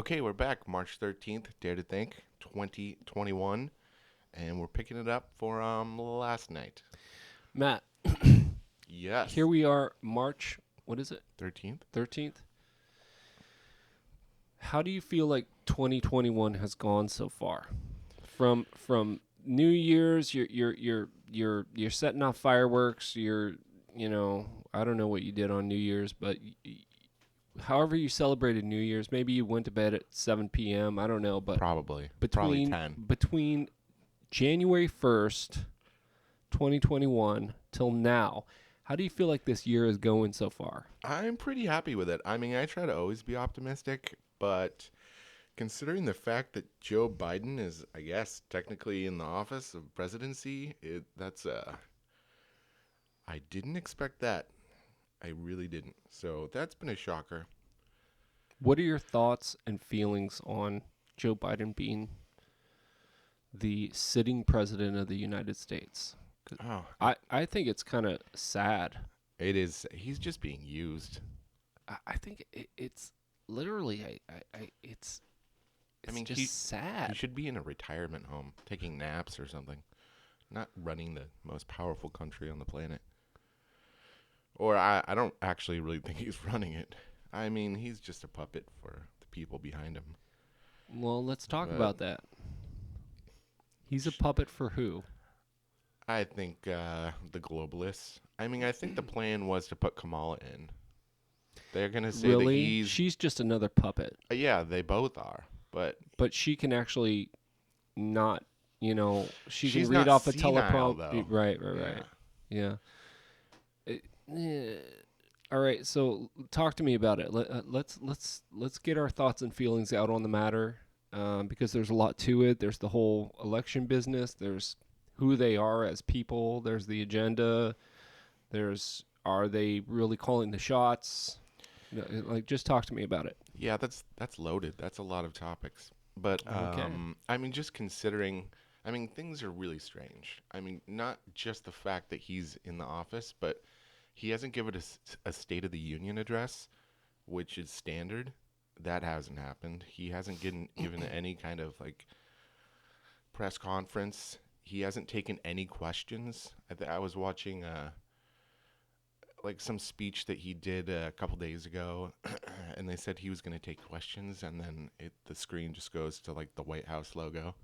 Okay, we're back. March 13th, Dare to Think, 2021, and we're picking it up for last night. Matt, here Yes, we are, March, what is it? 13th. 13th. How do you feel like 2021 has gone so far? From New Year's, you're setting off fireworks, I don't know what you did on New Year's, but however you celebrated New Year's, maybe you went to bed at 7 p.m., I don't know, but Probably between 10. between January 1st, 2021 till now, how do you feel like this year is going so far? I'm pretty happy with it. I mean, I try to always be optimistic, but considering the fact that Joe Biden is, I guess, technically in the office of presidency, I didn't expect that. I really didn't. So that's been a shocker. What are your thoughts and feelings on Joe Biden being the sitting president of the United States? 'Cause Oh, I think it's kind of sad. it is. He's just being used. I think it's literally, I it's mean, just he sad. should be in a retirement home taking naps or something, not running the most powerful country on the planet. Or I don't actually really think he's running it. I mean, he's just a puppet for the people behind him. Well, let's talk But about that. He's a sh- puppet for who? I think the globalists. I mean, I think the plan was to put Kamala in. They're gonna say that Really? he's. She's just another puppet, Yeah, they both are. But but she can actually not, she can she's read not off a senile teleprompter. though. Right, right, Yeah. right. Yeah. All right, so talk to me about it. Let's get our thoughts and feelings out on the matter, because there's a lot to it. There's the whole election business. There's who they are as people. There's the agenda. There's are they really calling the shots? Like, just talk to me about it. Yeah, that's loaded. That's a lot of topics. But Okay. I mean, just considering, I mean, things are really strange. I mean, not just the fact that he's in the office, but he hasn't given a State of the Union address, which is standard. That hasn't happened. He hasn't given any kind of like press conference. He hasn't taken any questions. I was watching like some speech that he did a couple days ago, and they said he was going to take questions, and then the screen just goes to like the White House logo.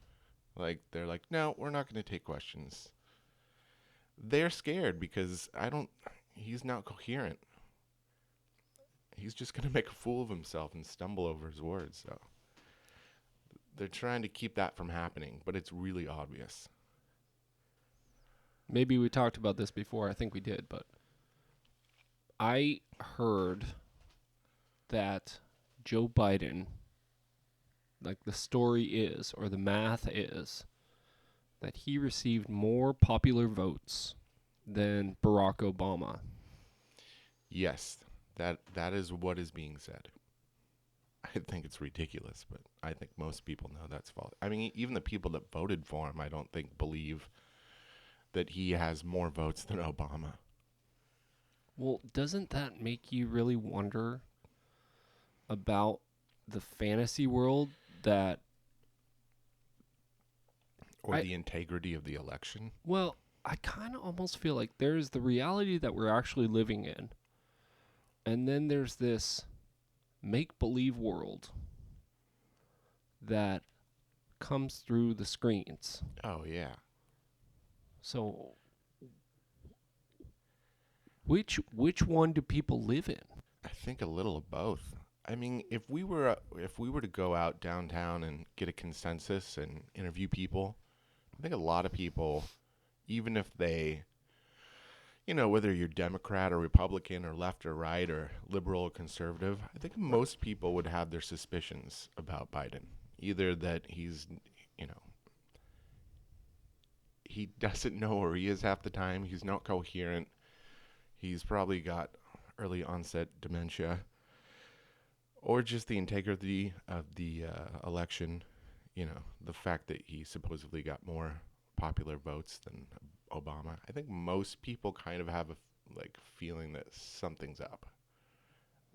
Like they're like, no, we're not going to take questions. They're scared because I don't. He's not coherent. He's just going to make a fool of himself and stumble over his words. So they're trying to keep that from happening, but it's really obvious. Maybe we talked about this before. I think we did, but I heard that Joe Biden, like the story is, or the math is, that he received more popular votes than Barack Obama. Yes, that is what is being said. I think it's ridiculous, but I think most people know that's false. I mean, even the people that voted for him, I don't think believe that he has more votes than Obama. Well, doesn't that make you really wonder about the fantasy world that Or I the integrity of the election. well, I kind of almost feel like there's the reality that we're actually living in, and then there's this make believe world that comes through the screens. Oh yeah, So which one do people live in? I think a little of both. I mean, if we were to go out downtown and get a consensus and interview people, I think a lot of people, even if they, whether you're Democrat or Republican or left or right or liberal or conservative, I think most people would have their suspicions about Biden. Either that you know, he doesn't know where he is half the time, he's not coherent, he's probably got early onset dementia, or just the integrity of the election. The fact that he supposedly got more popular votes than Obama. I think most people kind of have a like feeling that something's up,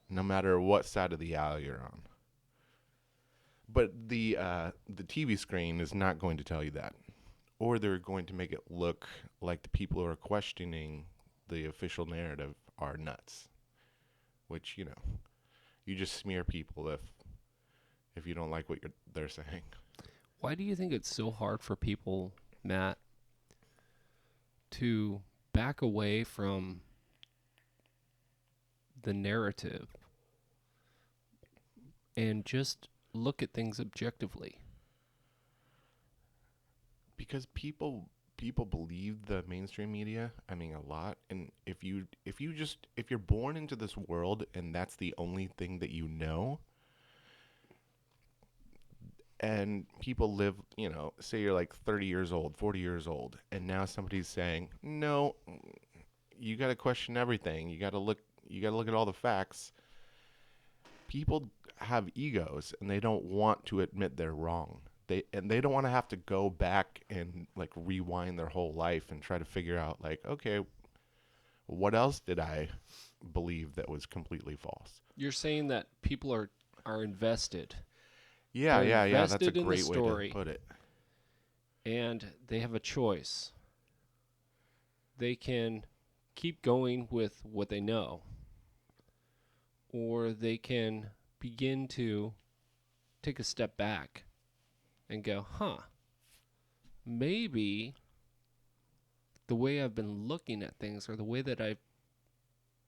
no matter what side of the aisle you're on. But the TV screen is not going to tell you that, or they're going to make it look like the people who are questioning the official narrative are nuts. Which you just smear people if you don't like what they're saying. Why do you think it's so hard for people, Matt, to back away from the narrative and just look at things objectively? Because people believe the mainstream media, I mean, a lot. And if you're born into this world and that's the only thing that you know, and people live, say you're like 30 years old, 40 years old, and now somebody's saying, no, you got to question everything, you got to look at all the facts. People have egos and they don't want to admit they're wrong. They don't want to have to go back and like rewind their whole life and try to figure out, like, okay, what else did I believe that was completely false? You're saying that people are invested. Yeah, They're yeah, yeah. That's a invested in the great way to story, put it. and they have a choice. They can keep going with what they know, or they can begin to take a step back and go, maybe the way I've been looking at things or the way that I've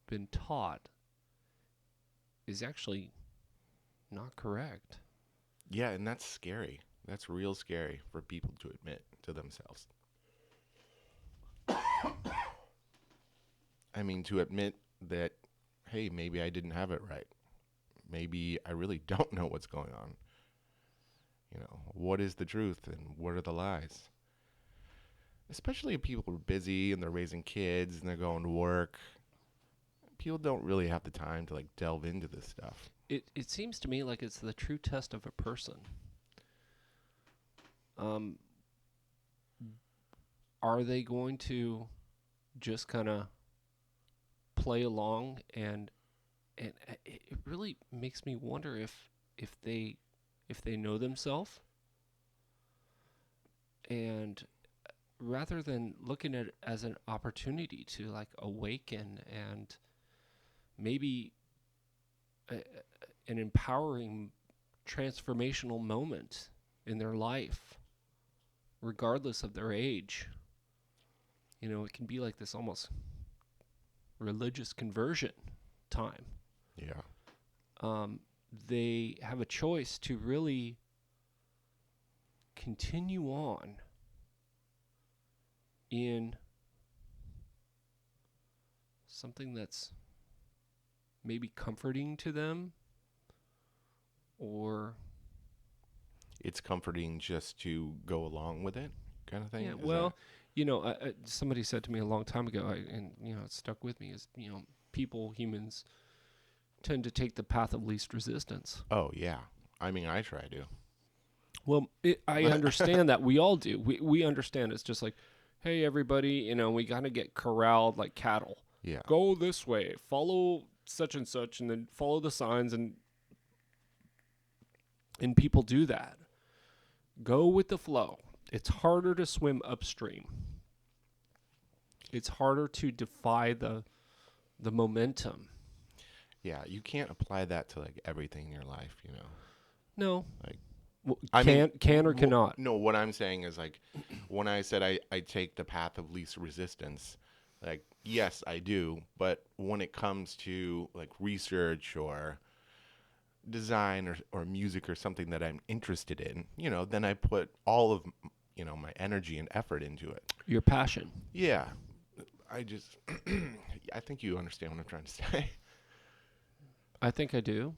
been taught is actually not correct. Yeah, and that's scary. That's real scary for people to admit to themselves. I mean, to admit that, hey, maybe I didn't have it right. Maybe I really don't know what's going on. What is the truth and what are the lies? Especially if people are busy and they're raising kids and they're going to work. People don't really have the time to like delve into this stuff. It seems to me like it's the true test of a person. Um, are they going to just kind of play along and it really makes me wonder if they know themselves, and rather than looking at it as an opportunity to like awaken and maybe a, an empowering transformational moment in their life regardless of their age. It can be like this almost religious conversion time. Yeah. They have a choice to really continue on in something that's maybe comforting to them, or It's comforting just to go along with it, kind of thing. yeah, Is that? well, somebody said to me a long time ago, and it stuck with me, is humans tend to take the path of least resistance. Oh yeah. I mean, I try to. Well, I understand that we all do. We understand it's just like, hey, everybody, we gotta get corralled like cattle. Yeah. Go this way, follow such and such, and then follow the signs, and people do that. Go with the flow. It's harder to swim upstream. It's harder to defy the momentum. Yeah, you can't apply that to like everything in your life. No, Like, I mean, can or cannot. No, what I'm saying is like when I said I take the path of least resistance, like yes, I do, but when it comes to like research or design or music or something that I'm interested in, then I put all of my energy and effort into it. Your passion. Yeah. I just I think you understand what I'm trying to say. I think I do,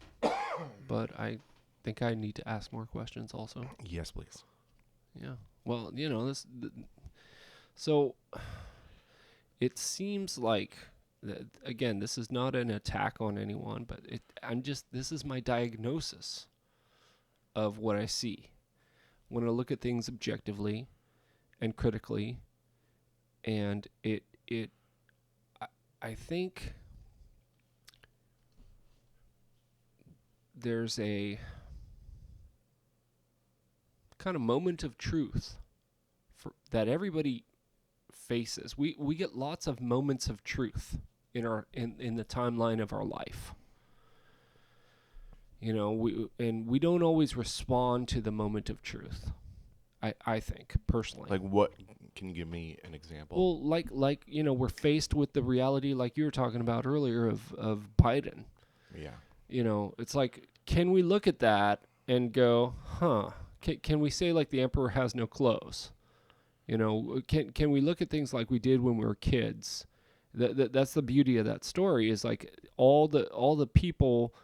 but I think I need to ask more questions also. Yes, please. Yeah. Well, so it seems like again, this is not an attack on anyone, but this is my diagnosis of what I see when I look at things objectively and critically, and I think there's a kind of moment of truth that everybody faces. We get lots of moments of truth in the timeline of our life. We don't always respond to the moment of truth. I think personally. Like what? Can you give me an example? Well, we're faced with the reality, like you were talking about earlier, of Biden. Yeah. It's like, can we look at that and go, huh? Can we say like the emperor has no clothes? Can we look at things like we did when we were kids? That's the beauty of that story, is like all the people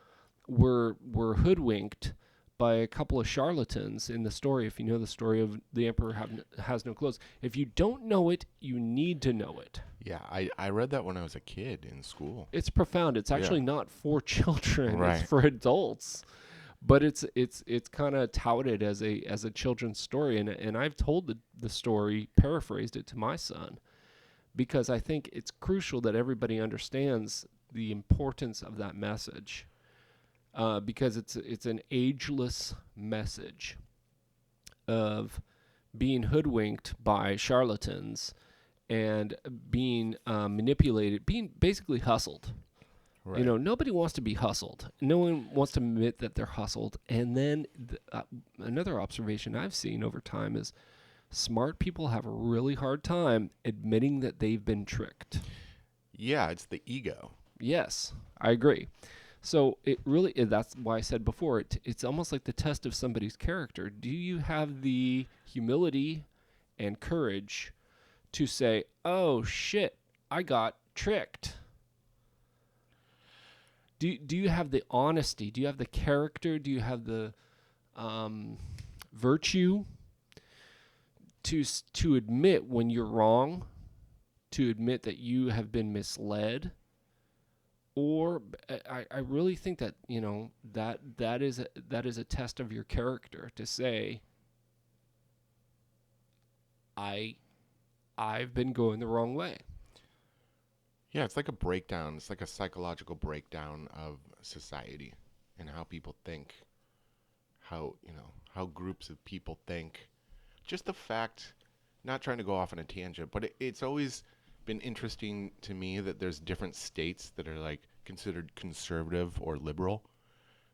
were hoodwinked by a couple of charlatans in the story. If you know the story of the emperor has no clothes, if you don't know it, you need to know it. Yeah, I read that when I was a kid in school. It's profound. It's actually not for children; Right. it's for adults. But it's kind of touted as a children's story, and I've told the story, paraphrased it to my son, because I think it's crucial that everybody understands the importance of that message. Because it's an ageless message of being hoodwinked by charlatans and being manipulated, being basically hustled. Right. Nobody wants to be hustled. No one wants to admit that they're hustled. And then another observation I've seen over time is smart people have a really hard time admitting that they've been tricked. Yeah, it's the ego. Yes, I agree. So that's why I said before, it's almost like the test of somebody's character. Do you have the humility and courage to say, oh shit, I got tricked? Do you have the honesty? Do you have the character? Do you have the virtue to admit when you're wrong, to admit that you have been misled? Or I really think that that is a test of your character, to say, I've been going the wrong way. Yeah, it's like a breakdown. It's like a psychological breakdown of society and how people think, how groups of people think. Just the fact, not trying to go off on a tangent, but it's always been interesting to me that there's different states that are like considered conservative or liberal,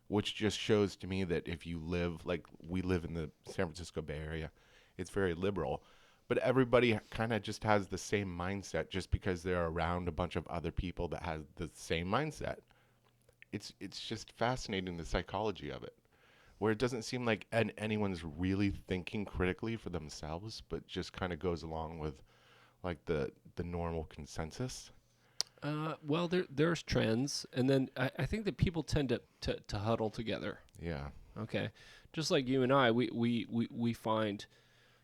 which just shows to me that if you live, like we live in the San Francisco Bay Area, it's very liberal, but everybody kind of just has the same mindset just because they're around a bunch of other people that has the same mindset. It's just fascinating, the psychology of it, where it doesn't seem like anyone's really thinking critically for themselves, but just kind of goes along with like the normal consensus. Well, there's trends, and then I think that people tend to huddle together. Yeah. Okay, just like you and I, we find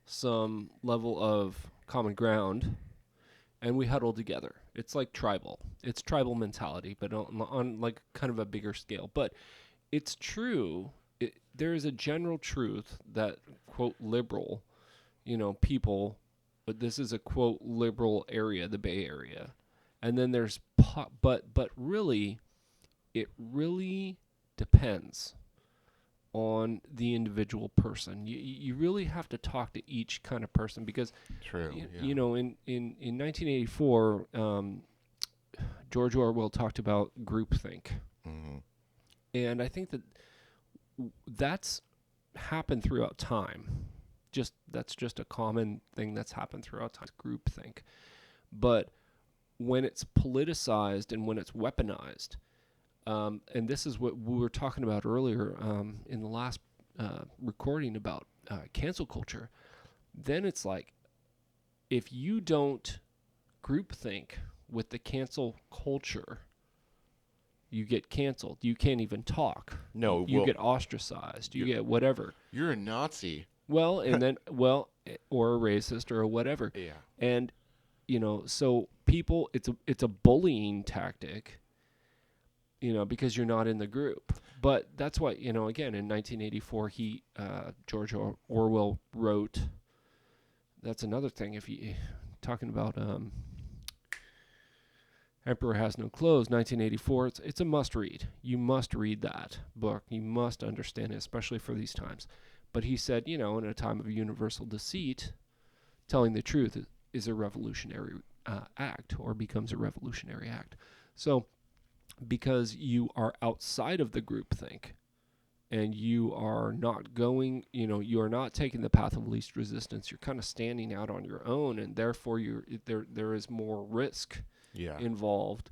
some level of common ground, and we huddle together. It's like tribal. It's tribal mentality, but on like kind of a bigger scale. But it's true. There is a general truth that, quote, liberal, people, but this is a, quote, liberal area, the Bay Area. And then there's, but really, it really depends on the individual person. You really have to talk to each kind of person, because True. in 1984, George Orwell talked about groupthink. Mm-hmm. And I think that's happened throughout time. That's just a common thing that's happened throughout time, groupthink. But when it's politicized and when it's weaponized, and this is what we were talking about earlier in the last recording about cancel culture, then it's like, if you don't groupthink with the cancel culture, you get canceled. You can't even talk. No, you get ostracized. You get whatever. You're a Nazi. Well, and then or a racist or whatever. Yeah. And so people, it's a bullying tactic, because you're not in the group. But that's why, again, in 1984, George Orwell wrote. That's another thing. If you talking about Emperor Has No Clothes, 1984, it's a must read. You must read that book. You must understand it, especially for these times. But he said, in a time of universal deceit, telling the truth is a revolutionary act, or becomes a revolutionary act. So, because you are outside of the groupthink, and you are not going, you are not taking the path of least resistance. You're kind of standing out on your own, and therefore there is more risk Yeah. involved,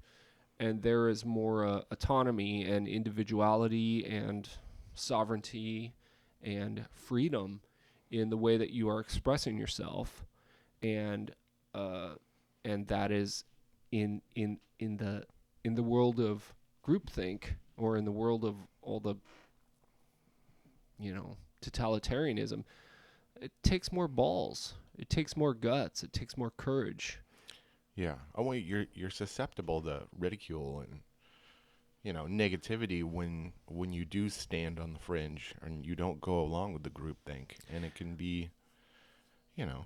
and there is more autonomy and individuality and sovereignty and freedom in the way that you are expressing yourself, and uh, and that is in the world of groupthink, or in the world of all the totalitarianism. It takes more balls. It takes more guts. It takes more courage. Yeah. Oh, wait, you're susceptible to ridicule and negativity when you do stand on the fringe and you don't go along with the group think, and it can be, you know,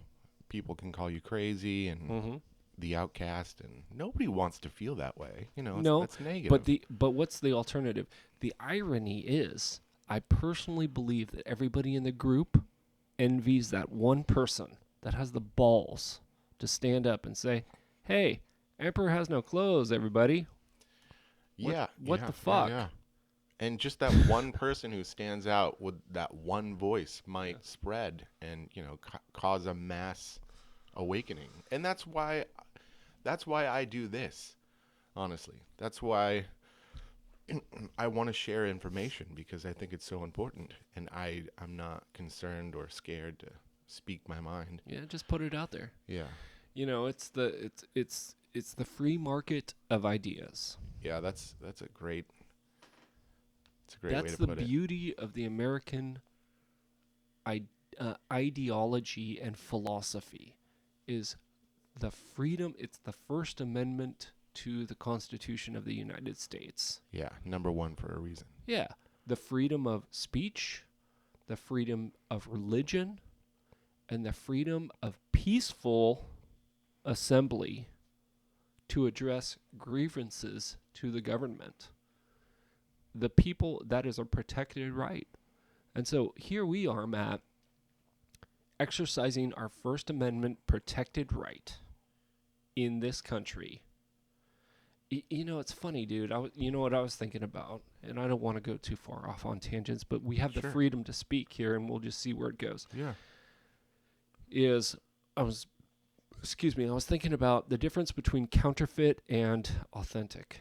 people can call you crazy and Mm-hmm. the outcast, and nobody wants to feel that way. No, That's negative. but what's the alternative? The irony is, I personally believe that everybody in the group envies that one person that has the balls to stand up and say, "Hey, Emperor has no clothes, everybody. What Yeah, what the yeah, fuck?" yeah. And just that one person who stands out with that one voice Yeah. might spread and cause a mass awakening. And that's why I do this. Honestly, that's why I want to share information, because I think it's so important, and I'm not concerned or scared to speak my mind. Yeah, just put it out there. Yeah. It's the free market of ideas. Yeah, that's a great way That's to the put it. beauty of the American ideology and philosophy, is the freedom. It's the First Amendment to the Constitution of the United States. Yeah, number 1 for a reason. Yeah, the freedom of speech, the freedom of religion, and the freedom of peaceful assembly to address grievances to the government. The people, that is a protected right. And so here we are, Matt, exercising our First Amendment protected right in this country. It's funny, dude. You know what I was thinking about, and I don't want to go too far off on tangents, but we have the Sure. freedom to speak here, and we'll just see where it goes. Yeah. Is I was, excuse me, I was thinking about the difference between counterfeit and authentic.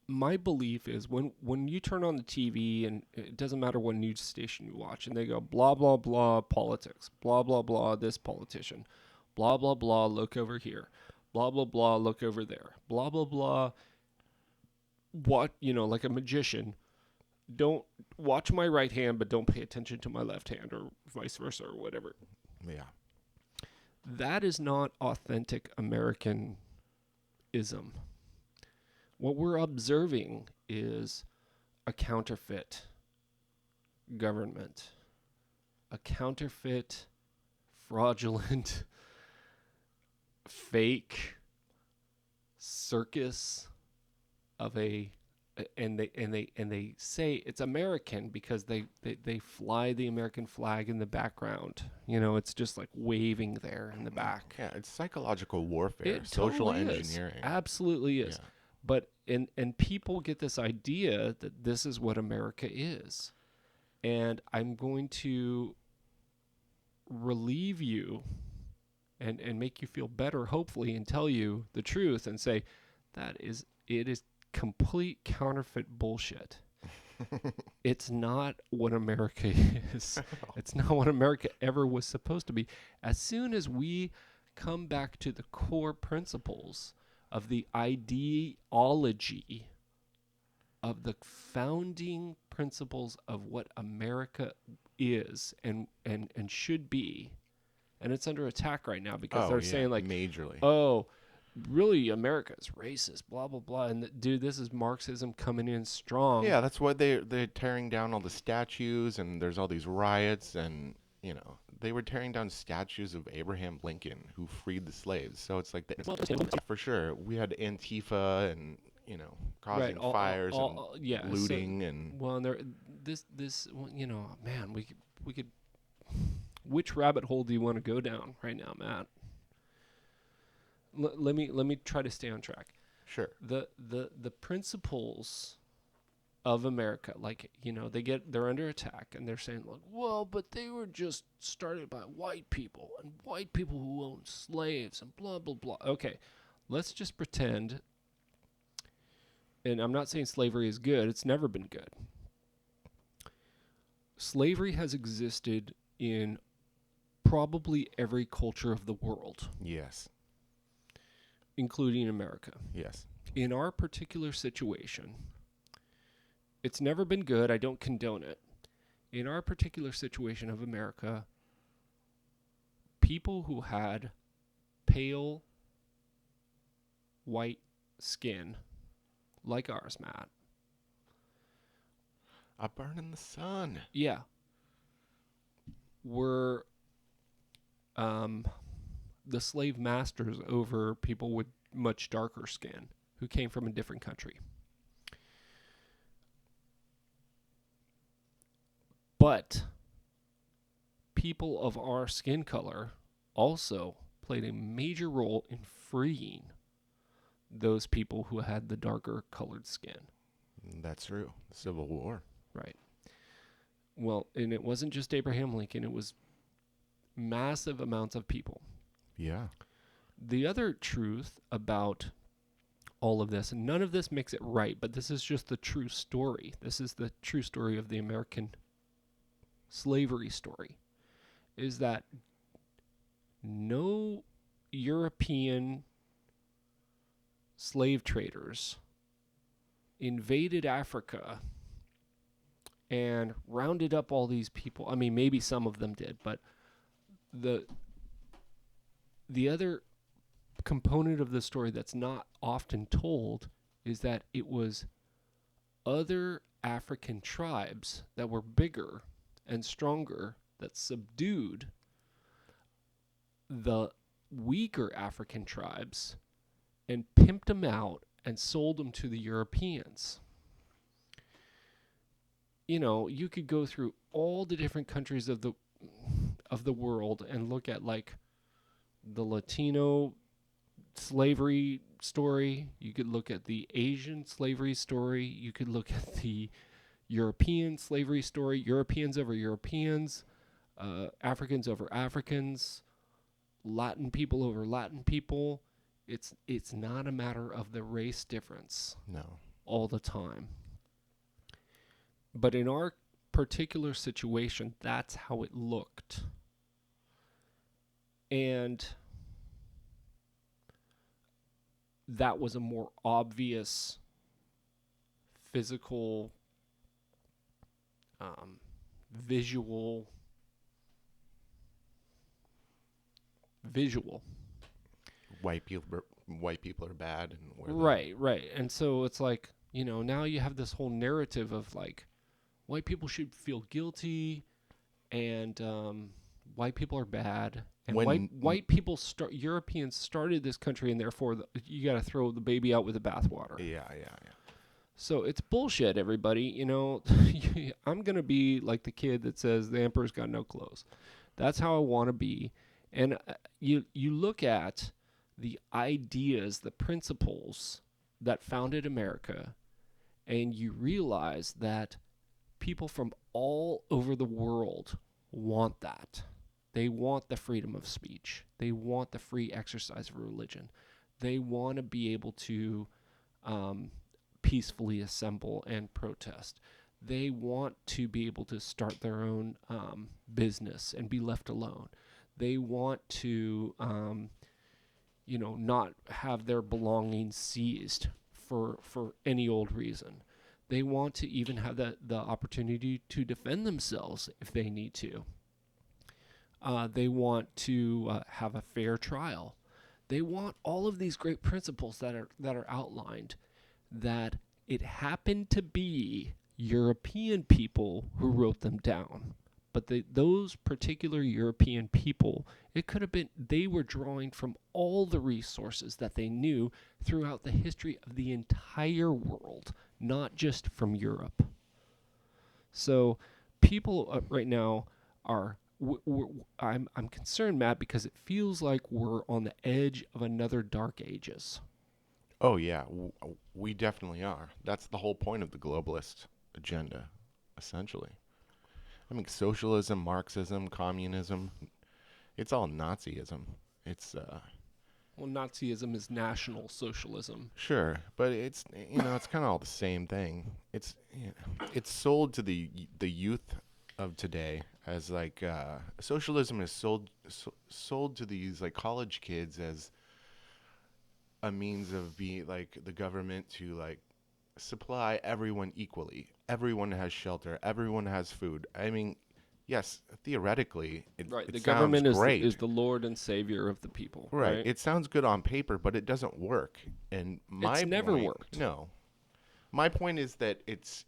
My belief is, when you turn on the TV, and it doesn't matter what news station you watch, and they go blah blah blah politics, blah blah blah this politician, blah blah blah look over here, blah blah blah look over there, blah blah blah, what, like a magician, don't watch my right hand but don't pay attention to my left hand, or vice versa, or whatever. Yeah. That is not authentic Americanism. What we're observing is a counterfeit government, a counterfeit, fraudulent, fake circus of and they say it's American because they fly the American flag in the background. It's just like waving there in the back. Yeah, it's psychological warfare, It social totally is. engineering. Absolutely is. Yeah. But and people get this idea that this is what America is. And I'm going to relieve you and make you feel better, hopefully, and tell you the truth and say it is complete counterfeit bullshit. It's not what America is. It's not what America ever was supposed to be. As soon as we come back to the core principles of the ideology of the founding principles of what America is and should be, and it's under attack right now because they're saying, like, majorly. oh, really, America's racist, blah blah blah, and dude, this is Marxism coming in strong. Yeah, that's why they're tearing down all the statues, and there's all these riots, and they were tearing down statues of Abraham Lincoln, who freed the slaves. So it's like for sure we had Antifa and causing Right, fires and yeah, looting and well, and this man, we could. Which rabbit hole do you want to go down right now, Matt? Let me try to stay on track. Sure. The principles of America, like, they're under attack, and they're saying, like, well, but they were just started by white people and white people who owned slaves and blah blah blah. Okay, let's just pretend. And I'm not saying slavery is good. It's never been good. Slavery has existed in probably every culture of the world, Yes. including America. Yes. In our particular situation, it's never been good. I don't condone it. In our particular situation of America, people who had pale white skin, like ours, Matt. I burn in the sun. Yeah. Were the slave masters over people with much darker skin who came from a different country. But people of our skin color also played a major role in freeing those people who had the darker colored skin. That's true. The Civil War. Right. Well, and it wasn't just Abraham Lincoln, it was massive amounts of people. Yeah. The other truth about all of this, and none of this makes it right, but this is just the true story. This is the true story of the American slavery story, is that no European slave traders invaded Africa and rounded up all these people. I mean, maybe some of them did, but the other component of the story that's not often told is that it was other African tribes that were bigger and stronger that subdued the weaker African tribes and pimped them out and sold them to the Europeans. You could go through all the different countries of the world and look at, like, the Latino slavery story. You could look at the Asian slavery story. You could look at the European slavery story. Europeans over Europeans, Africans over Africans, Latin people over Latin people. It's not a matter of the race difference. No. All the time. But in our particular situation, that's how it looked. And that was a more obvious physical, visual. White people are bad, and Right. And so it's like, now you have this whole narrative of, like, white people should feel guilty, and white people are bad, and white people Europeans started this country, and therefore you got to throw the baby out with the bathwater. Yeah. So it's bullshit, everybody. I'm gonna be like the kid that says the emperor's got no clothes. That's how I want to be. And you look at the ideas, the principles that founded America, and you realize that people from all over the world want that. They want the freedom of speech. They want the free exercise of religion. They want to be able to peacefully assemble and protest. They want to be able to start their own business and be left alone. They want to, not have their belongings seized for any old reason. They want to even have the opportunity to defend themselves if they need to. They want to have a fair trial. They want all of these great principles that are outlined. That it happened to be European people who wrote them down. But those particular European people, it could have been they were drawing from all the resources that they knew throughout the history of the entire world, not just from Europe. So people right now are. I'm concerned, Matt, because it feels like we're on the edge of another dark ages. Oh yeah, we definitely are. That's the whole point of the globalist agenda, essentially. I mean, socialism, Marxism, communism, it's all Nazism. It's Well, Nazism is National Socialism. sure, but it's kind of all the same thing. It's sold to the youth of today as like socialism is sold to these like college kids as a means of being like the government to like supply everyone equally. Everyone has shelter. Everyone has food. I mean, yes, theoretically, Right. it The sounds government is great. the Lord and Savior of the people, Right. right? It sounds good on paper, but it doesn't work. And It's my never point, worked. no. My point is that it's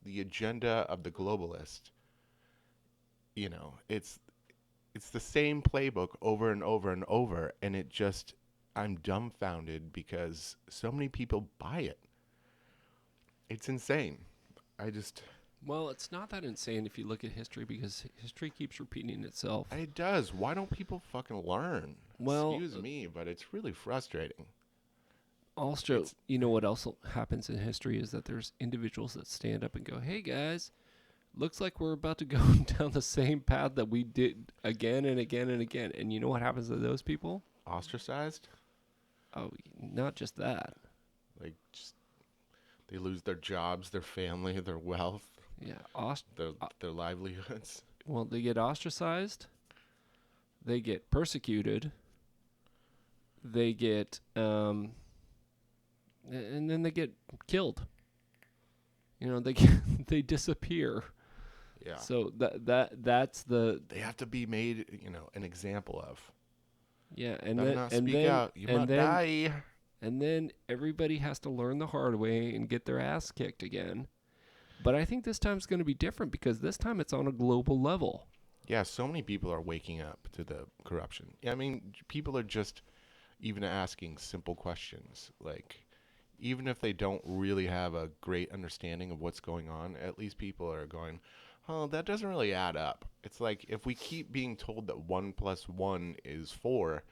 the agenda of the globalist. It's the same playbook over and over and over, and I'm dumbfounded because so many people buy it. It's insane. I just Well, it's not that insane if you look at history because history keeps repeating itself. It does. Why don't people fucking learn? Well, Excuse me, but it's really frustrating. also, It's you know what else happens in history is that there's individuals that stand up and go, "Hey guys, looks like we're about to go down the same path that we did again and again and again." And you know what happens to those people? ostracized. Oh, not just that. Like just they lose their jobs, their family, their wealth, Yeah, their uh, their livelihoods. well, they get ostracized, they get persecuted, they get and then they get killed. You know, they they disappear. Yeah. So that's the They have to be made, an example of. yeah, and Better then not and speak then out. You and might then die. and then everybody has to learn the hard way and get their ass kicked again. But I think this time's going to be different because this time it's on a global level. Yeah, so many people are waking up to the corruption. I mean, people are just even asking simple questions. Like, even if they don't really have a great understanding of what's going on, at least people are going, oh, that doesn't really add up. It's like if we keep being told that 1 plus 1 is 4,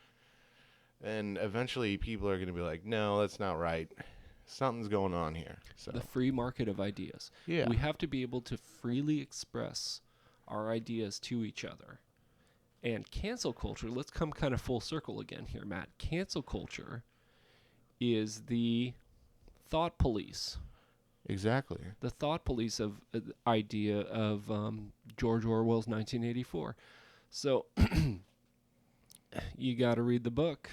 then eventually people are going to be like, no, that's not right. Something's going on here. So, The free market of ideas. yeah, We have to be able to freely express our ideas to each other. And cancel culture, let's come kind of full circle again here, Matt. Cancel culture is the thought police. exactly. The thought police of idea of George Orwell's 1984. So you got to read the book.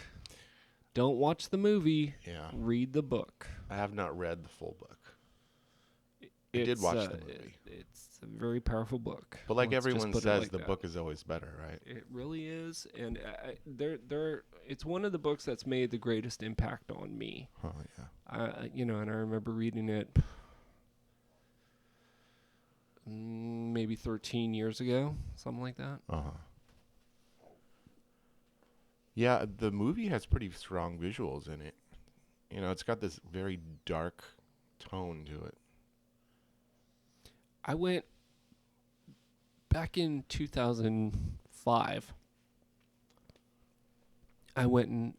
Don't watch the movie. Yeah. Read the book. I have not read the full book. I did It's watch the movie. it's a very powerful book. But like Let's just everyone put it says, like the that. book is always better, right? It really is, and it's one of the books that's made the greatest impact on me. Oh, yeah. And I remember reading it maybe 13 years ago, something like that. Uh-huh. Yeah, the movie has pretty strong visuals in it. It's got this very dark tone to it. I went back in 2005. I went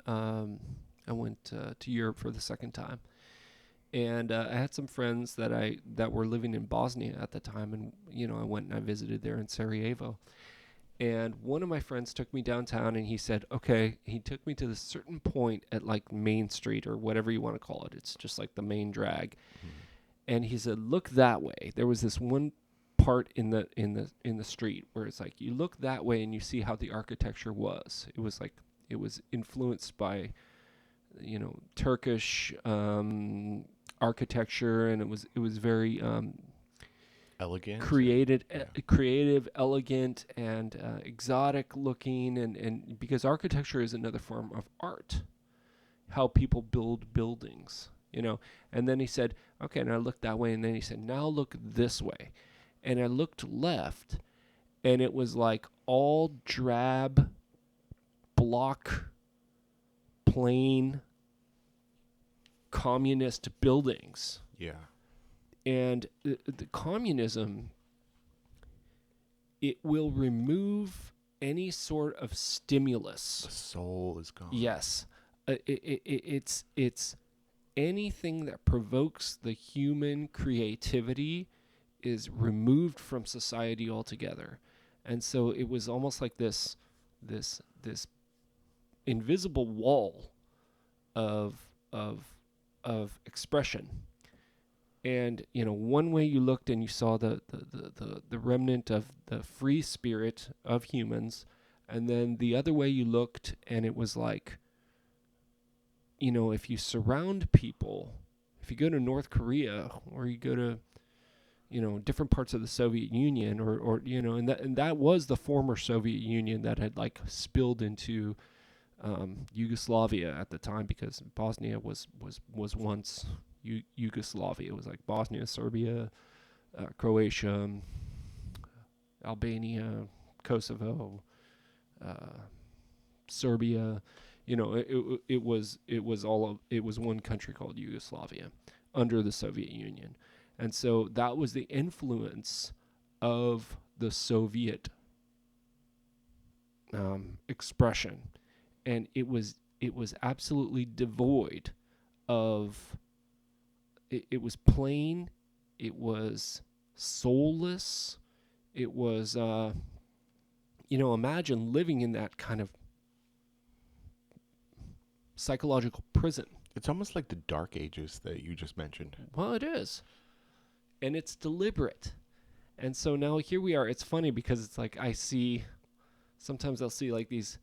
to Europe for the second time, and I had some friends that were living in Bosnia at the time, and I went and I visited there in Sarajevo. And one of my friends took me downtown, and he said, "Okay." He took me to this certain point at like Main Street or whatever you want to call it. It's just like the main drag. And he said, "Look that way." There was this one part in the street where it's like you look that way and you see how the architecture was. It was like it was influenced by Turkish architecture, and it was very Elegant. creative, elegant, and exotic looking, and because architecture is another form of art, how people build buildings. And then he said, "Okay," and I looked that way, and then he said, "Now look this way," and I looked left, and it was like all drab, block, plain, communist buildings. Yeah. And the communism it will remove any sort of stimulus. The soul is gone. Yes. It's anything that provokes the human creativity is removed from society altogether. And so it was almost like this invisible wall of expression. And one way you looked and you saw the remnant of the free spirit of humans, and then the other way you looked and it was like, if you surround people, if you go to North Korea or you go to different parts of the Soviet Union, or and that was the former Soviet Union that had like spilled into Yugoslavia at the time, because Bosnia was once Yugoslavia. It was like Bosnia, Serbia, Croatia, Albania, Kosovo, Serbia. It was one country called Yugoslavia under the Soviet Union. And so that was the influence of the Soviet expression, and it was absolutely devoid of. It was plain. It was soulless. It was, imagine living in that kind of psychological prison. It's almost like the Dark Ages that you just mentioned. Well, it is. And it's deliberate. And so now here we are. It's funny because it's like sometimes I'll see like these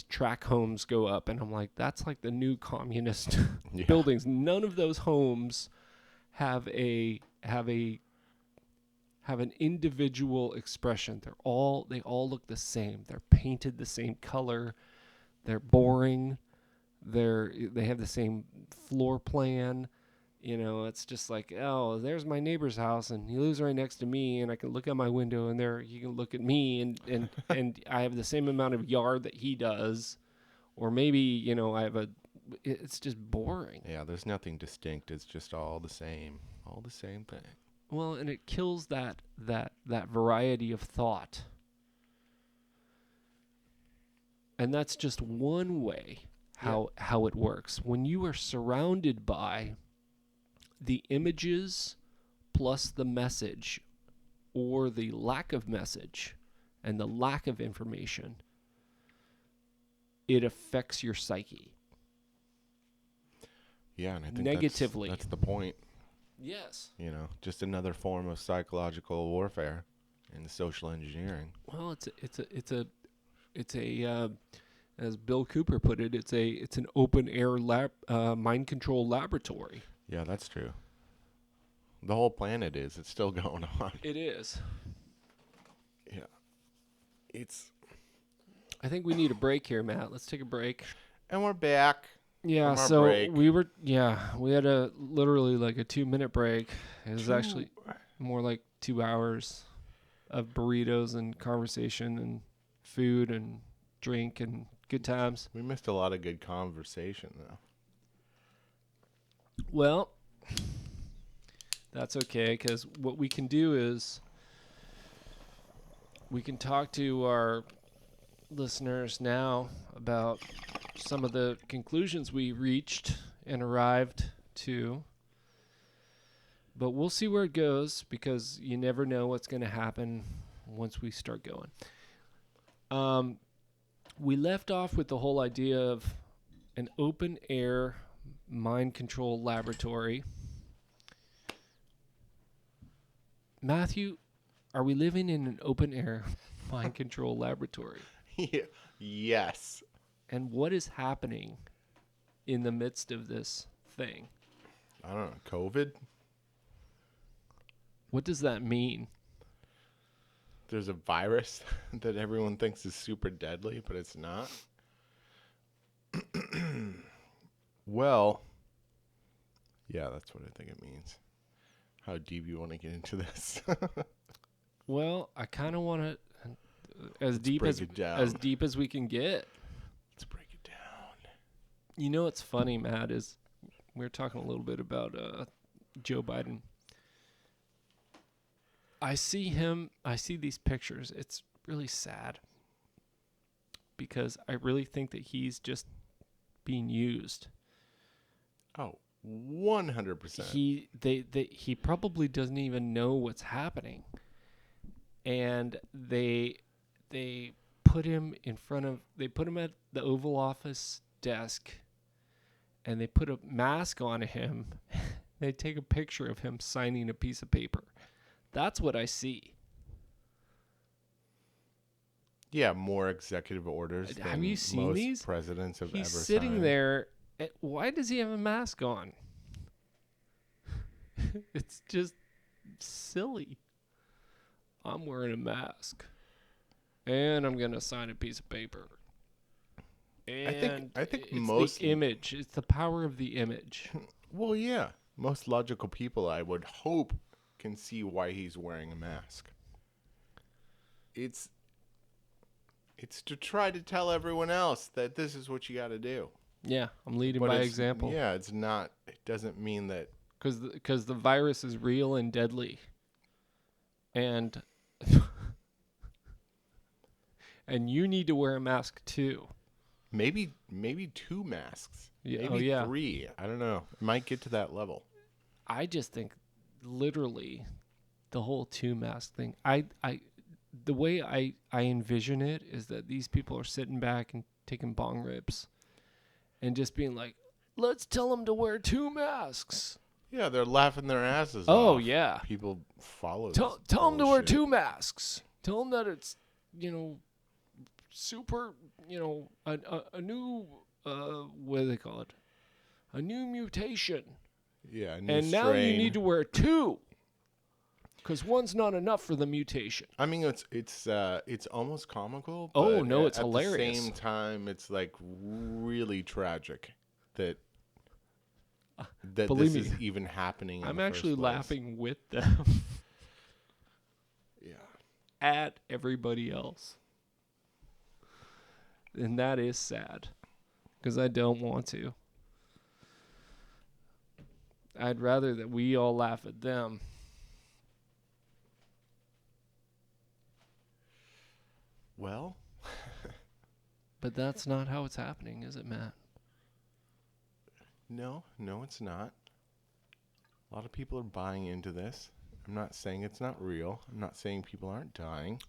track homes go up, and I'm like, that's like the new communist buildings. None of those homes have an individual expression. They all look the same. They're painted the same color. They're boring. They have the same floor plan. It's just like, oh, there's my neighbor's house, and he lives right next to me, and I can look out my window, and there he can look at me, and I have the same amount of yard that he does, or maybe I have it's just boring. Yeah, there's nothing distinct. It's just all the same thing. Well, and it kills that variety of thought, and that's just one way how it works. When you are surrounded by the images plus the message, or the lack of message and the lack of information, it affects your psyche. Yeah, and I think negatively. That's the point. Yes. Just another form of psychological warfare and social engineering. Well, it's a as Bill Cooper put it, it's an open air mind control laboratory. Yeah, that's true. The whole planet is. It's still going on. It is. Yeah. I think we need a break here, Matt. Let's take a break. And we're back. Yeah, so break. we had literally like a 2-minute break. It was actually more like 2 hours of burritos and conversation and food and drink and good times. We missed a lot of good conversation, though. Well, that's okay, because what we can do is we can talk to our listeners now about some of the conclusions we reached and arrived to. But we'll see where it goes, because you never know what's going to happen once we start going. We left off with the whole idea of an open air mind control laboratory. Matthew, are we living in an open air mind control laboratory? Yes. And what is happening in the midst of this thing? I don't know. COVID? What does that mean? There's a virus that everyone thinks is super deadly, but it's not. Well, yeah, that's what I think it means. How deep you want to get into this? Well, I kind of want to as deep as we can get. Let's break it down. You know what's funny, Matt, is we were talking a little bit about Joe Biden. I see him. I see these pictures. It's really sad because I really think that he's just being used. Oh, 100%. He probably doesn't even know what's happening, and they put him at the Oval Office desk, and they put a mask on him. They take a picture of him signing a piece of paper. That's what I see. Yeah, more executive orders Have than you seen most these? presidents have He's ever sitting signed. there. Why does he have a mask on? It's just silly. I'm wearing a mask, and I'm gonna sign a piece of paper. And I think it's most the image. It's the power of the image. well, yeah, most logical people I would hope can see why he's wearing a mask. It's to try to tell everyone else that this is what you got to do. Yeah, I'm leading But by it's example. yeah, it's not. It doesn't mean that. Because the virus is real and deadly, and and you need to wear a mask too. Maybe 2 masks. Yeah, Maybe oh yeah. 3. I don't know. It might get to that level. I just think, literally, the whole 2 mask thing. The way I envision it is that these people are sitting back and taking bong rips, and just being like, "Let's tell them to wear 2 masks." Yeah, they're laughing their asses off. Oh yeah. People follow Tell this them to wear bullshit. 2 masks. Tell them that it's, super, a new, what do they call it? A new mutation. Yeah, a new And now strain. you need to wear 2. Because one's not enough for the mutation. I mean, it's almost comical. Oh, But no, it's at hilarious. the same time, it's like really tragic that Believe this me, is even happening. In I'm the actually first place. laughing with them Yeah. at everybody else. And that is sad. Because I don't want to. I'd rather that we all laugh at them. Well, But that's not how it's happening, is it, Matt? no, it's not. A lot of people are buying into this. I'm not saying it's not real. I'm not saying people aren't dying,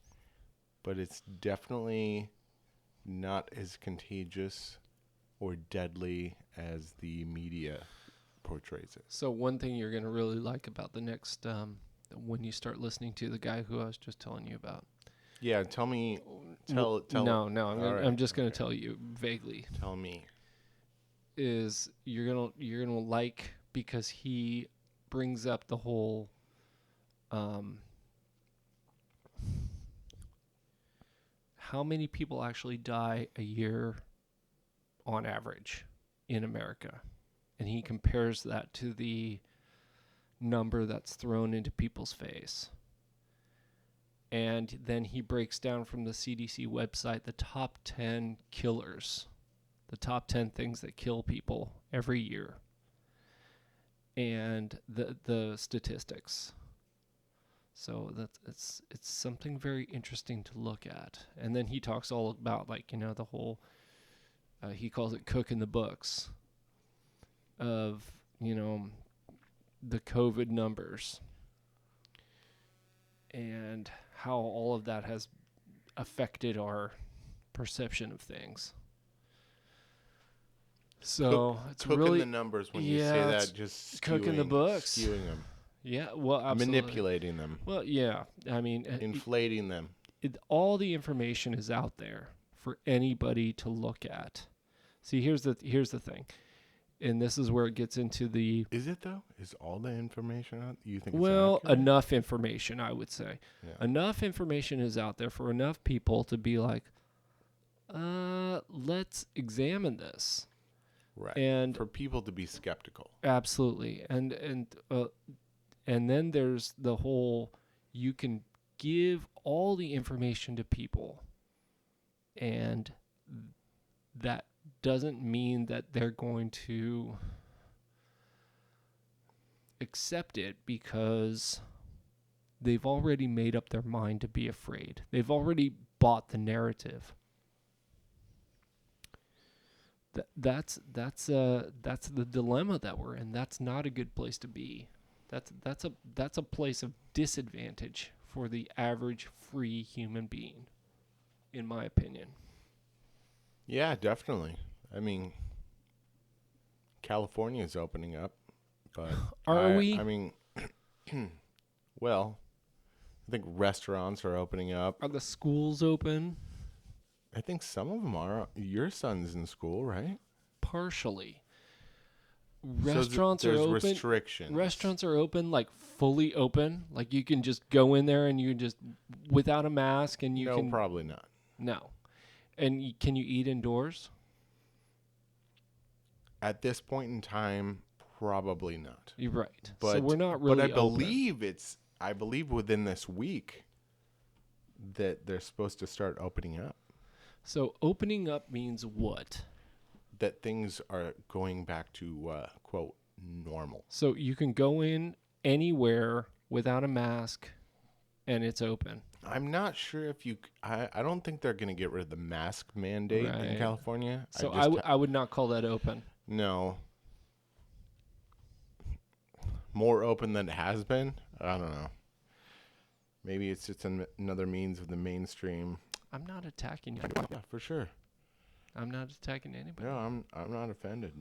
but it's definitely not as contagious or deadly as the media portrays it. So one thing you're going to really like about the next, when you start listening to the guy who I was just telling you about. Yeah, tell me. No, I'm Alright, just going to tell you vaguely. Tell me. Is you're gonna like, because he brings up the whole how many people actually die a year on average in America, and he compares that to the number that's thrown into people's face. And then he breaks down from the CDC website the top 10 killers, the top 10 things that kill people every year, and the statistics. So it's something very interesting to look at. And then he talks all about, like, the whole, he calls it cooking the books of, the COVID numbers and how all of that has affected our perception of things. So it's cooking really the numbers when you say that, just cooking the books, skewing them, yeah, well, absolutely. manipulating them, Well, yeah, I mean, inflating them. all the information is out there for anybody to look at. See, here's the thing, and this is where it gets into the. Is it though? Is all the information out? You think? Well, it's accurate? enough information, I would say. Yeah. Enough information is out there for enough people to be like, let's examine this. Right. And for people to be skeptical. Absolutely. And then there's the whole, you can give all the information to people, and that doesn't mean that they're going to accept it, because they've already made up their mind to be afraid. They've already bought the narrative. That's the dilemma that we're in. That's not a good place to be. That's a place of disadvantage for the average free human being, in my opinion. Yeah, definitely. I mean, California is opening up, but Are I we? mean, well, I think restaurants are opening up. Are the schools open? I think some of them are. Your son's in school, right? Partially. So Restaurants are there's open. restrictions. Restaurants are open, like fully open. Like you can just go in there and you can just without a mask and you No, can probably not. no. And can you eat indoors? At this point in time, probably not. You're right. So But we're not but I really open. believe I believe within this week that they're supposed to start opening up. So opening up means what? That things are going back to quote normal. So you can go in anywhere without a mask and it's open. I'm not sure if I don't think they're going to get rid of the mask mandate in Right. California. So I would not call that open. No. More open than it has been? I don't know. Maybe it's just another means of the mainstream. I'm not attacking you. Yeah, for sure. I'm not attacking anybody. No, I'm not offended.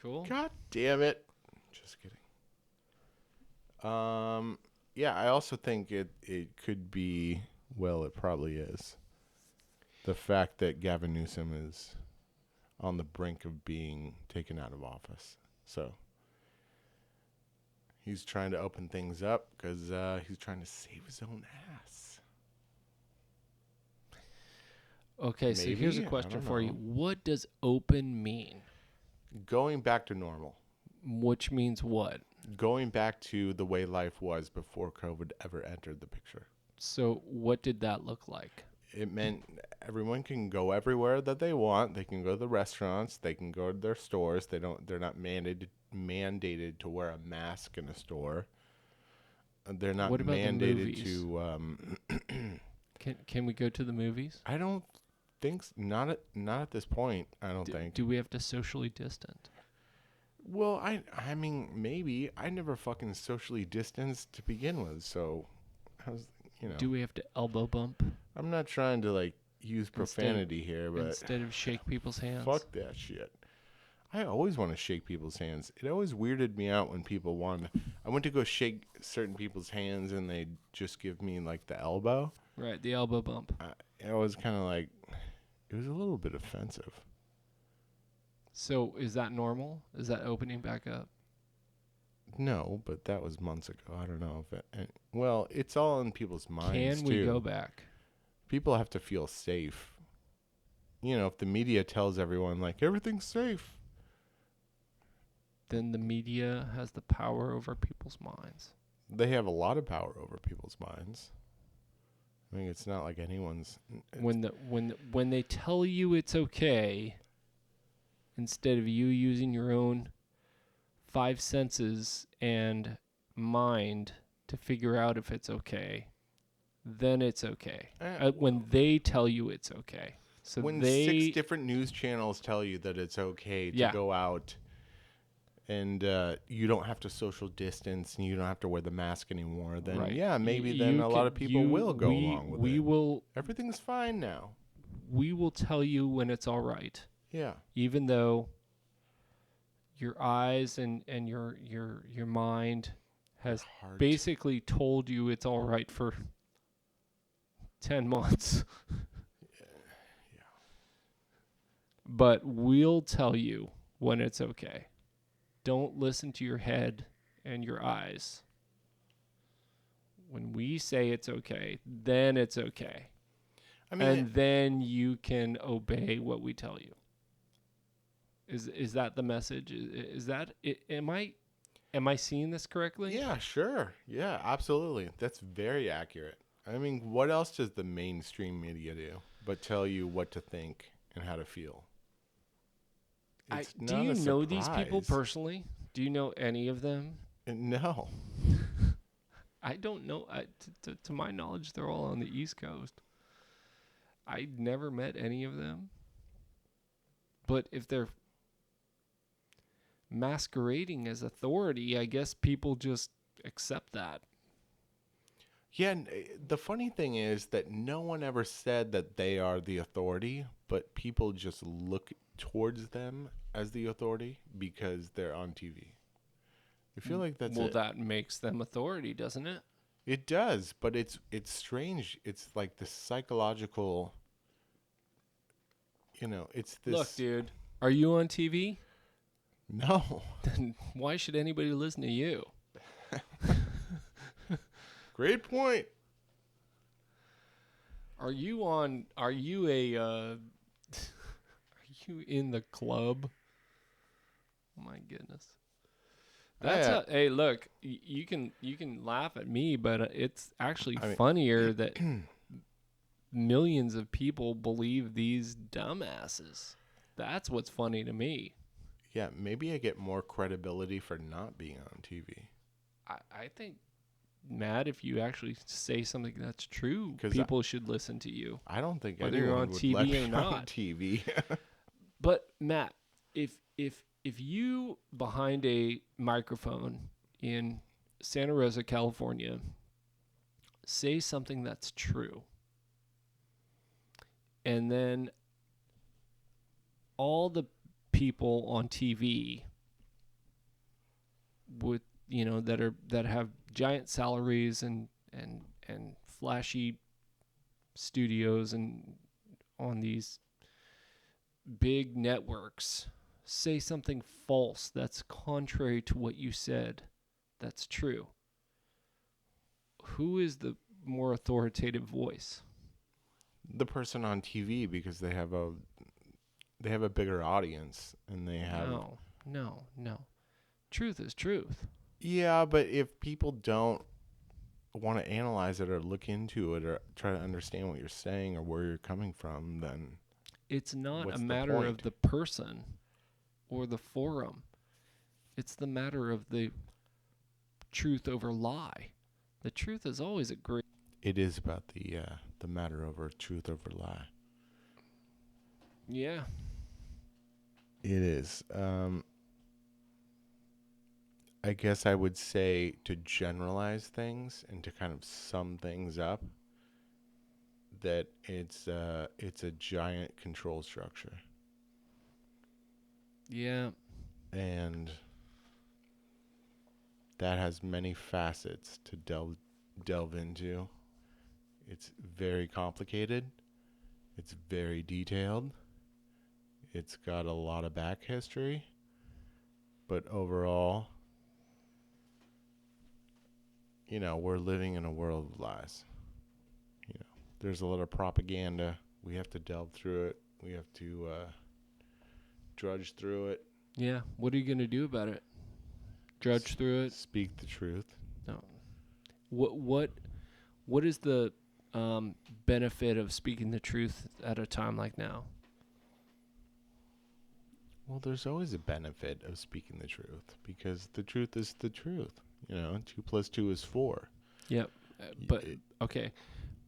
Cool. God damn it. Just kidding. Yeah, I also think it could be, well, it probably is, the fact that Gavin Newsom is on the brink of being taken out of office. So he's trying to open things up because he's trying to save his own ass. Okay, so here's a Maybe? I question don't for you. know. What does open mean? Going back to normal. Which means what? Going back to the way life was before COVID ever entered the picture. So what did that look like? It meant everyone can go everywhere that they want. They can go to the restaurants. They can go to their stores. They're not mandated to wear a mask in a store. They're not What about the mandated movies? to. Can we go to the movies? I don't think not at this point. I don't think. Do we have to socially distant? Well, I mean maybe I never fucking socially distanced to begin with. So, Do we have to elbow bump I'm not trying to like use profanity here, but instead of shake people's hands? fuck that shit. I always want to shake people's hands. It always weirded me out when people I went to go shake certain people's hands and they just give me like the elbow. Right, the elbow bump. It was kind of like, it was a little bit offensive. So is that normal? Is that opening back up? No, but that was months ago. I don't know if well, it's all in people's minds Can we too. go back? People have to feel safe. If the media tells everyone like everything's safe, Then the media has the power over people's minds. they have a lot of power over people's minds. I mean, it's not like anyone's. When they tell you it's okay, instead of you using your own five senses and mind to figure out if it's okay, then it's okay. When they tell you it's okay. So when they 6 different news channels tell you that it's okay to go out and you don't have to social distance and you don't have to wear the mask anymore, then maybe then a lot of people will go along with it. Everything's fine now. We will tell you when it's all right. Yeah. Even though your eyes and your mind has basically told you it's all right for 10 months. Yeah. But we'll tell you when it's okay. Don't listen to your head and your eyes. When we say it's okay, then it's okay. I mean, and then you can obey what we tell you. Is that the message? Is that it? Am I seeing this correctly? yeah, sure. Yeah, absolutely. That's very accurate. I mean, what else does the mainstream media do but tell you what to think and how to feel? Do you know these people personally? Do you know any of them? No. I don't know. To my knowledge, they're all on the East Coast. I never met any of them. But if they're masquerading as authority, I guess people just accept that. Yeah, the funny thing is that no one ever said that they are the authority, but people just look towards them as the authority because they're on TV. I feel like that's Well, it. that makes them authority, doesn't it? It does, but it's strange. It's like this psychological, it's Look, this dude, are you on TV? no. Then why should anybody listen to you? Great point. Are you on? Are you a? Are you in the club? Oh my goodness. That's I, a. Hey, look, you can laugh at me, but it's actually I funnier that mean, millions of people believe these dumbasses. That's what's funny to me. yeah, maybe I get more credibility for not being on TV I think, Matt, if you actually say something that's true, because people should listen to you, I don't think whether you're anyone on would let TV or me on not. TV. But Matt, if you behind a microphone in Santa Rosa, California, say something that's true, and then all the people on TV with that have giant salaries and flashy studios and on these big networks say something false that's contrary to what you said that's true, who is the more authoritative voice? The person on TV because they have a bigger audience and they have No. Truth is truth. yeah, but if people don't want to analyze it or look into it or try to understand what you're saying or where you're coming from, then It's not a what's the matter of point? the person or the forum. It's the matter of the truth over lie. The truth is always a great. It is about the matter over truth over lie. Yeah. It is. I guess I would say to generalize things and to kind of sum things up that it's a giant control structure. Yeah. And that has many facets to delve into. It's very complicated. It's very detailed. It's got a lot of back history, but overall, we're living in a world of lies. There's a lot of propaganda. We have to delve through it. We have to drudge through it. Yeah. What are you going to do about it? Drudge through it? Speak the truth. No. What is the benefit of speaking the truth at a time like now? Well, there's always a benefit of speaking the truth because the truth is the truth. 2 + 2 is 4. Yep. But okay.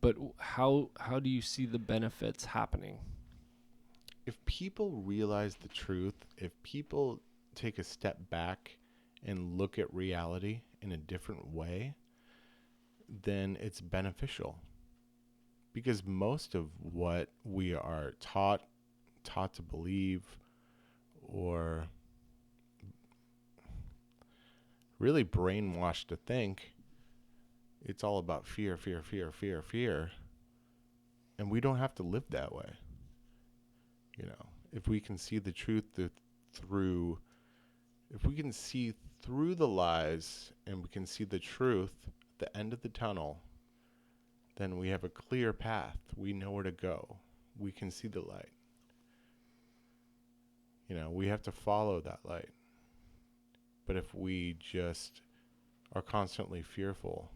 But how do you see the benefits happening? If people realize the truth, if people take a step back and look at reality in a different way, then it's beneficial. Because most of what we are taught to believe, or really brainwashed to think, it's all about fear, fear, fear, fear, fear. And we don't have to live that way. If we can see the truth through, if we can see through the lies and we can see the truth at the end of the tunnel, then we have a clear path. We know where to go. We can see the light. We have to follow that light. But if we just are constantly fearful,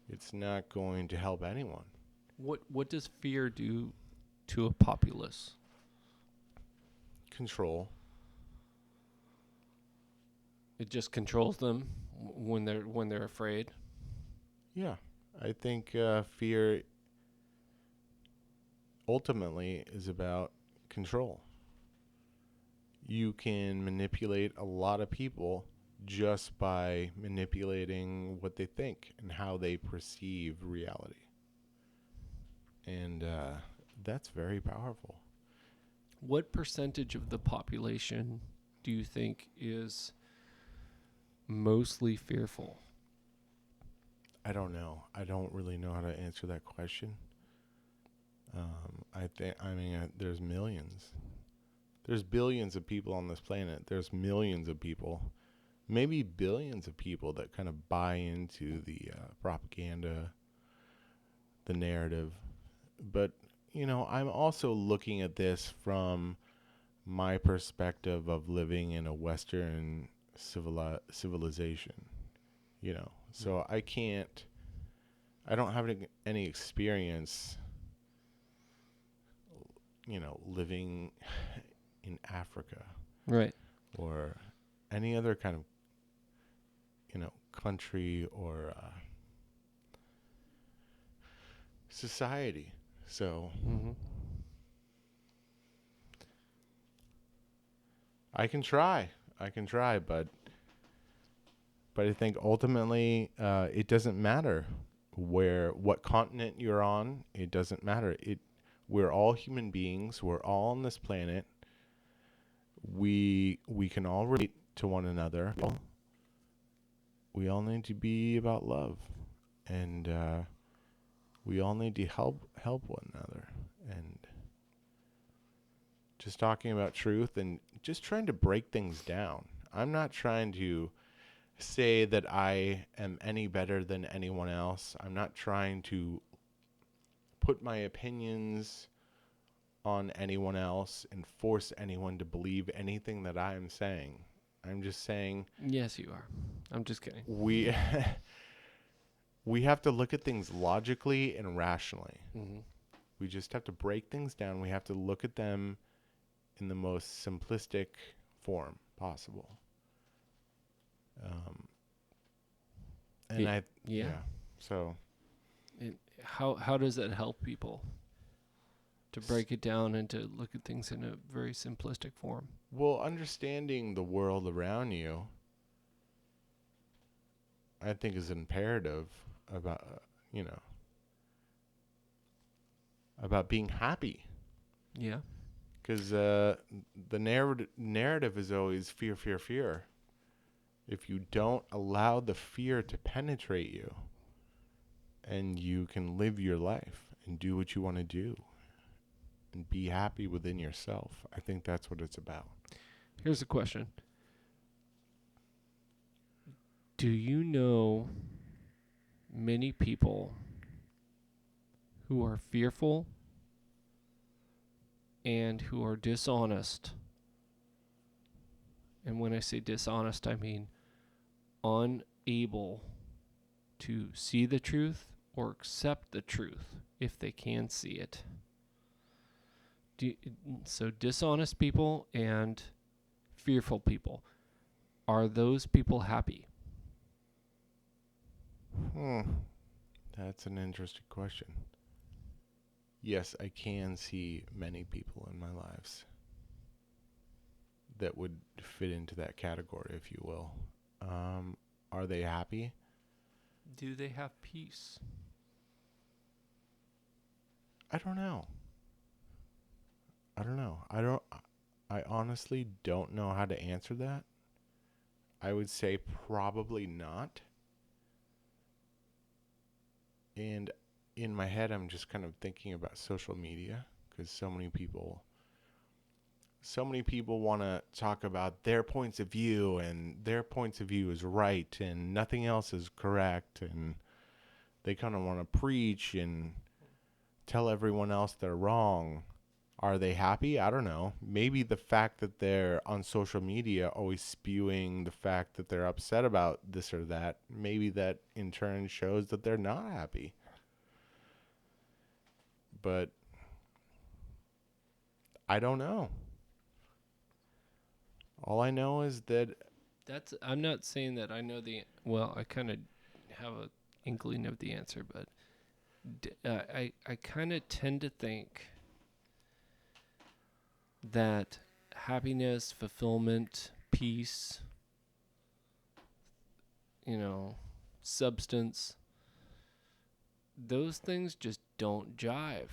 it's not going to help anyone. What does fear do to a populace? Control. It just controls them when they're afraid. Yeah, I think fear ultimately is about control. You can manipulate a lot of people just by manipulating what they think and how they perceive reality. And that's very powerful. What percentage of the population do you think is mostly fearful? I don't know. I don't really know how to answer that question. There's millions. There's billions of people on this planet. There's millions of people, maybe billions of people that kind of buy into the propaganda, the narrative. But, I'm also looking at this from my perspective of living in a Western civilization, So I don't have any experience, living in Africa Right. or any other kind of, country or society. So Mm-hmm. I can try. But I think ultimately it doesn't matter what continent you're on. It doesn't matter. We're all human beings. We're all on this planet. We can all relate to one another. We all need to be about love, and we all need to help one another. And just talking about truth and just trying to break things down. I'm not trying to say that I am any better than anyone else. I'm not trying to put my opinions on anyone else and force anyone to believe anything that I am saying. I'm just saying Yes, you are. I'm just kidding. we we have to look at things logically and rationally. Mm-hmm. We just have to break things down. We have to look at them in the most simplistic form possible. Um, and It, I, yeah. yeah. So, How does that help people to break it down and to look at things in a very simplistic form? well, understanding the world around you, I think, is imperative about, about being happy. Yeah. Because the narrative is always fear, fear, fear. If you don't allow the fear to penetrate you, and you can live your life and do what you want to do and be happy within yourself, I think that's what it's about. Here's a question. Do you know many people who are fearful and who are dishonest? And when I say dishonest, I mean unable to see the truth or accept the truth if they can see it. So dishonest people and fearful people, are those people happy? Hmm. That's an interesting question. Yes, I can see many people in my lives that would fit into that category, if you will. Um, are they happy? Do they have peace? I don't know. I don't know. I honestly don't know how to answer that. I would say probably not. And in my head, I'm just kind of thinking about social media because so many people want to talk about their points of view and their points of view is right and nothing else is correct, and they kind of want to preach and tell everyone else they're wrong. Are they happy? I don't know. Maybe the fact that they're on social media always spewing the fact that they're upset about this or that, maybe that in turn shows that they're not happy. But I don't know. All I know is that I'm not saying that I know the, well, I kind of have a inkling of the answer, but I kind of tend to think that happiness, fulfillment, peace, substance, those things just don't jive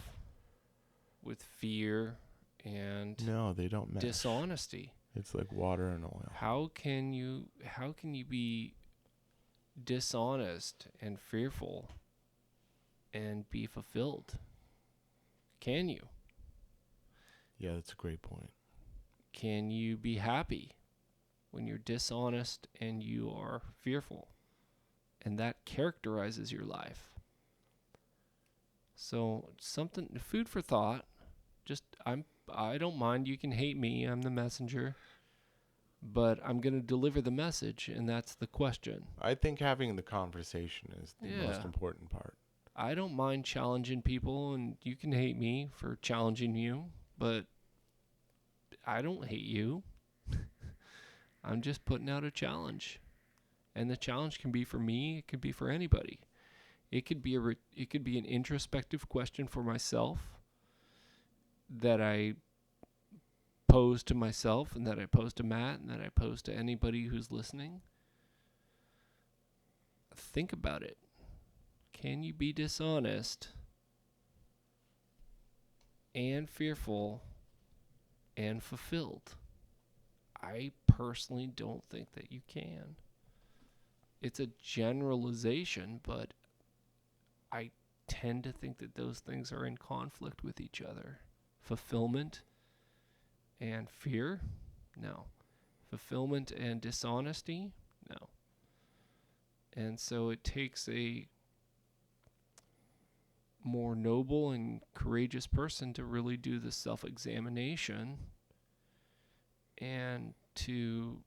with fear and No, they don't mesh. dishonesty. It's like water and oil. How can you be dishonest and fearful and be fulfilled? Can you? Yeah, that's a great point. Can you be happy when you're dishonest and you are fearful? And that characterizes your life. So something, food for thought. I don't mind. You can hate me. I'm the messenger. But I'm going to deliver the message, and that's the question. I think having the conversation is the most important part. I don't mind challenging people, and you can hate me for challenging you, but I don't hate you. I'm just putting out a challenge. And the challenge can be for me, it could be for anybody. It could be an introspective question for myself that I pose to myself and that I pose to Matt and that I pose to anybody who's listening. Think about it. Can you be dishonest and fearful and fulfilled? I personally don't think that you can. It's a generalization, but I tend to think that those things are in conflict with each other. Fulfillment and fear? No. Fulfillment and dishonesty? No. And so it takes a more noble and courageous person to really do the self-examination and to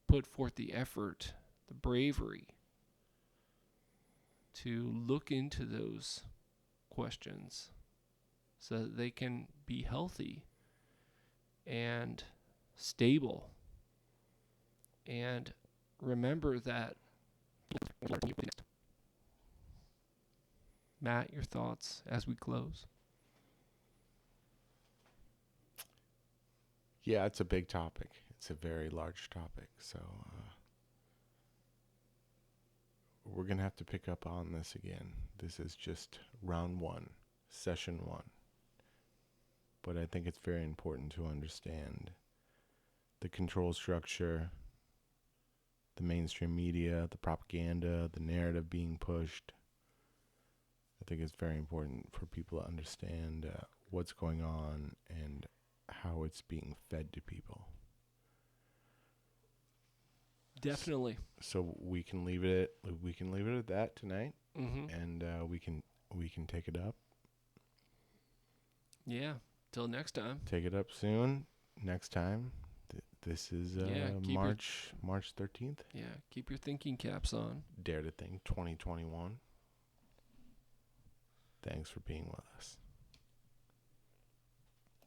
put forth the effort, the bravery to look into those questions so that they can be healthy and stable. And remember that. Matt, your thoughts as we close? Yeah, it's a big topic. It's a very large topic. So we're going to have to pick up on this again. This is just round one, session one. But I think it's very important to understand the control structure, the mainstream media, the propaganda, the narrative being pushed. I think it's very important for people to understand what's going on and how it's being fed to people. Definitely. So we can leave it at that tonight, and we can take it up. Yeah. Till next time. Take it up soon. Next time. This is March 13th. Yeah. Keep your thinking caps on. Dare to Think 2021. Thanks for being with us.